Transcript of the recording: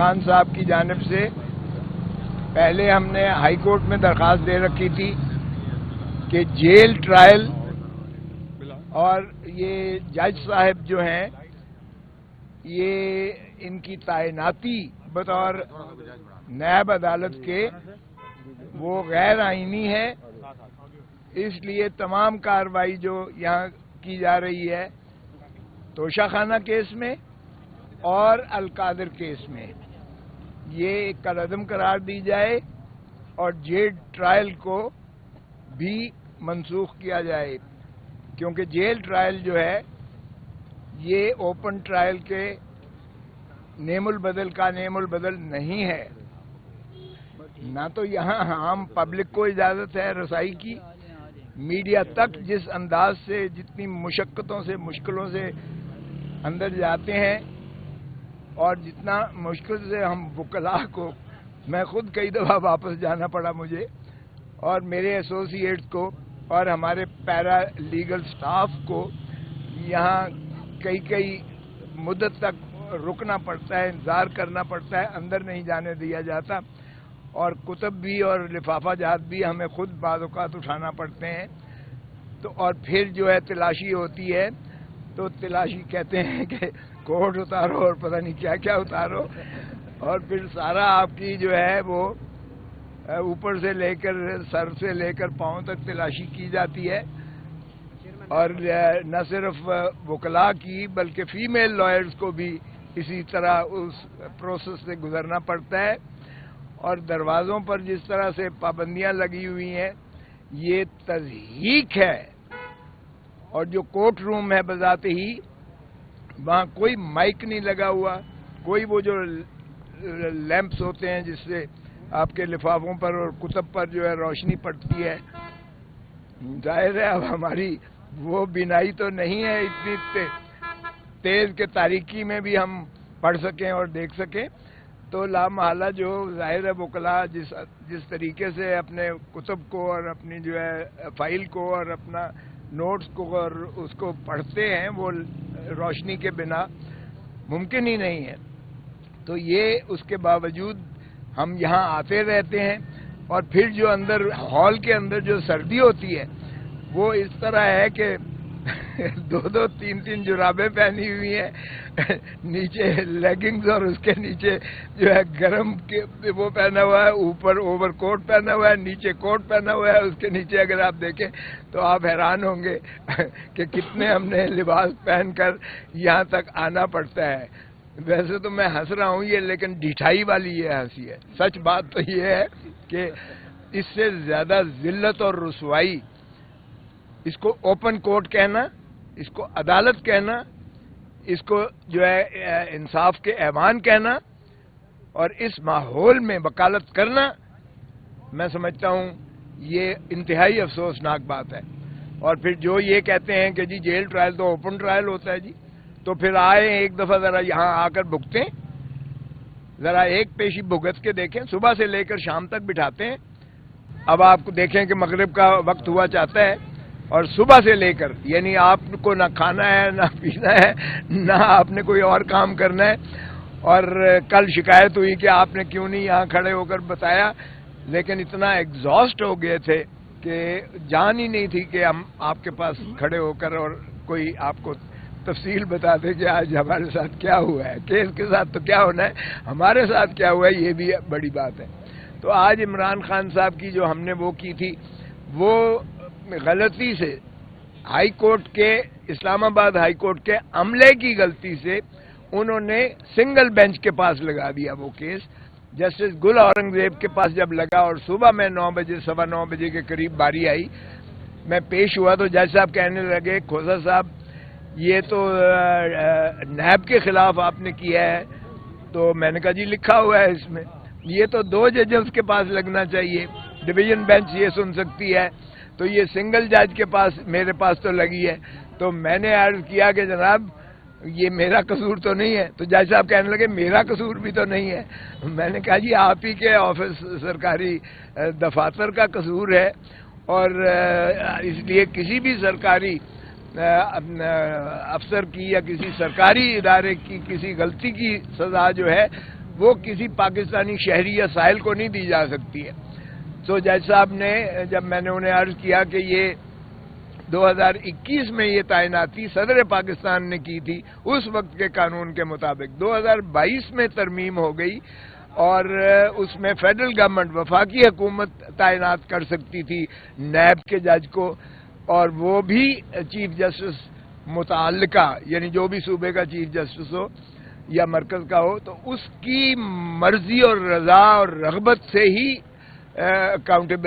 خان صاحب کی جانب سے پہلے ہم نے ہائی کورٹ میں درخواست دے رکھی تھی کہ جیل ٹرائل اور یہ جج صاحب جو ہیں یہ ان کی تعیناتی بطور نیب عدالت کے وہ غیر آئینی ہے، اس لیے تمام کارروائی جو یہاں کی جا رہی ہے توشہ خانہ کیس میں اور القادر کیس میں یہ ایک کالعدم قرار دی جائے اور جیل ٹرائل کو بھی منسوخ کیا جائے، کیونکہ جیل ٹرائل جو ہے یہ اوپن ٹرائل کے نیم البدل کا نیم البدل نہیں ہے۔ نہ تو یہاں عام پبلک کو اجازت ہے رسائی کی، میڈیا تک جس انداز سے جتنی مشقتوں سے مشکلوں سے اندر جاتے ہیں اور جتنا مشکل سے ہم وکلاء کو، میں خود کئی دفعہ واپس جانا پڑا مجھے اور میرے ایسوسیٹس کو اور ہمارے پیرا لیگل سٹاف کو یہاں کئی مدت تک رکنا پڑتا ہے، انتظار کرنا پڑتا ہے، اندر نہیں جانے دیا جاتا اور کتب بھی اور لفافہ جات بھی ہمیں خود بعض اوقات اٹھانا پڑتے ہیں۔ تو اور پھر جو ہے تلاشی ہوتی ہے تو تلاشی کہتے ہیں کہ کوٹ اتارو اور پتہ نہیں کیا کیا اتارو، اور پھر سارا آپ کی جو ہے وہ اوپر سے لے کر سر سے لے کر پاؤں تک تلاشی کی جاتی ہے، اور نہ صرف وکلاء کی بلکہ فیمیل لائرز کو بھی اسی طرح اس پروسیس سے گزرنا پڑتا ہے، اور دروازوں پر جس طرح سے پابندیاں لگی ہوئی ہیں یہ تضحیک ہے۔ اور جو کورٹ روم ہے بذات ہی وہاں کوئی مائک نہیں لگا ہوا، کوئی وہ جو لیمپس ہوتے ہیں جس سے آپ کے لفافوں پر اور کتب پر جو ہے روشنی پڑتی ہے، ظاہر ہے اب ہماری وہ بینائی تو نہیں ہے اتنی تیز کہ تاریکی میں بھی ہم پڑھ سکیں اور دیکھ سکیں، تو لامحالہ جو ظاہر ہے وکلاء جس طریقے سے اپنے کتب کو اور اپنی جو ہے فائل کو اور اپنا نوٹس کو اور اس کو پڑھتے ہیں وہ روشنی کے بنا ممکن ہی نہیں ہے۔ تو یہ اس کے باوجود ہم یہاں آتے رہتے ہیں، اور پھر جو اندر ہال کے اندر جو سردی ہوتی ہے وہ اس طرح ہے کہ دو تین جرابیں پہنی ہوئی ہیں، نیچے لیگنگز اور اس کے نیچے جو ہے گرم وہ پہنا ہوا ہے، اوپر اوور کوٹ پہنا ہوا ہے، نیچے کوٹ پہنا ہوا ہے، اس کے نیچے اگر آپ دیکھیں تو آپ حیران ہوں گے کہ کتنے ہم نے لباس پہن کر یہاں تک آنا پڑتا ہے۔ ویسے تو میں ہنس رہا ہوں یہ، لیکن ڈھٹائی والی یہ ہنسی ہے۔ سچ بات تو یہ ہے کہ اس سے زیادہ ذلت اور رسوائی، اس کو اوپن کورٹ کہنا، اس کو عدالت کہنا، اس کو جو ہے انصاف کے ایوان کہنا اور اس ماحول میں وکالت کرنا، میں سمجھتا ہوں یہ انتہائی افسوسناک بات ہے۔ اور پھر جو یہ کہتے ہیں کہ جی جیل ٹرائل تو اوپن ٹرائل ہوتا ہے، جی تو پھر آئے ایک دفعہ ذرا یہاں آ کر بھگتیں، ذرا ایک پیشی بھگت کے دیکھیں، صبح سے لے کر شام تک بٹھاتے ہیں۔ اب آپ کو دیکھیں کہ مغرب کا وقت ہوا چاہتا ہے اور صبح سے لے کر، یعنی آپ کو نہ کھانا ہے نہ پینا ہے نہ آپ نے کوئی اور کام کرنا ہے، اور کل شکایت ہوئی کہ آپ نے کیوں نہیں یہاں کھڑے ہو کر بتایا، لیکن اتنا ایگزاسٹ ہو گئے تھے کہ جان ہی نہیں تھی کہ ہم آپ کے پاس کھڑے ہو کر اور کوئی آپ کو تفصیل بتا دے کہ آج ہمارے ساتھ کیا ہوا ہے، کیس کے ساتھ تو کیا ہونا ہے، ہمارے ساتھ کیا ہوا ہے یہ بھی بڑی بات ہے۔ تو آج عمران خان صاحب کی جو ہم نے وہ کی تھی وہ غلطی سے ہائی کورٹ کے، اسلام آباد ہائی کورٹ کے عملے کی غلطی سے انہوں نے سنگل بینچ کے پاس لگا دیا وہ کیس۔ جسٹس گل اورنگزیب کے پاس جب لگا اور صبح میں 9 بجے 9:15 بجے کے قریب باری آئی، میں پیش ہوا تو جج صاحب کہنے لگے کھوسا صاحب یہ تو نیب کے خلاف آپ نے کیا ہے، تو میں نے کہا جی لکھا ہوا ہے اس میں، یہ تو 2 ججز کے پاس لگنا چاہیے، ڈویژن بینچ یہ سن سکتی ہے، تو یہ سنگل جج کے پاس میرے پاس تو لگی ہے۔ تو میں نے عرض کیا کہ جناب یہ میرا قصور تو نہیں ہے، تو جج صاحب کہنے لگے میرا قصور بھی تو نہیں ہے۔ میں نے کہا جی آپ ہی کے آفس سرکاری دفاتر کا قصور ہے، اور اس لیے کسی بھی سرکاری افسر کی یا کسی سرکاری ادارے کی کسی غلطی کی سزا جو ہے وہ کسی پاکستانی شہری یا سائل کو نہیں دی جا سکتی ہے. تو جج صاحب نے جب میں نے انہیں عرض کیا کہ یہ 2021 میں یہ تعیناتی صدر پاکستان نے کی تھی اس وقت کے قانون کے مطابق، 2022 میں ترمیم ہو گئی اور اس میں فیڈرل گورنمنٹ وفاقی حکومت تعینات کر سکتی تھی نیب کے جج کو، اور وہ بھی چیف جسٹس متعلقہ یعنی جو بھی صوبے کا چیف جسٹس ہو یا مرکز کا ہو تو اس کی مرضی اور رضا اور رغبت سے ہی اکاؤنٹیبل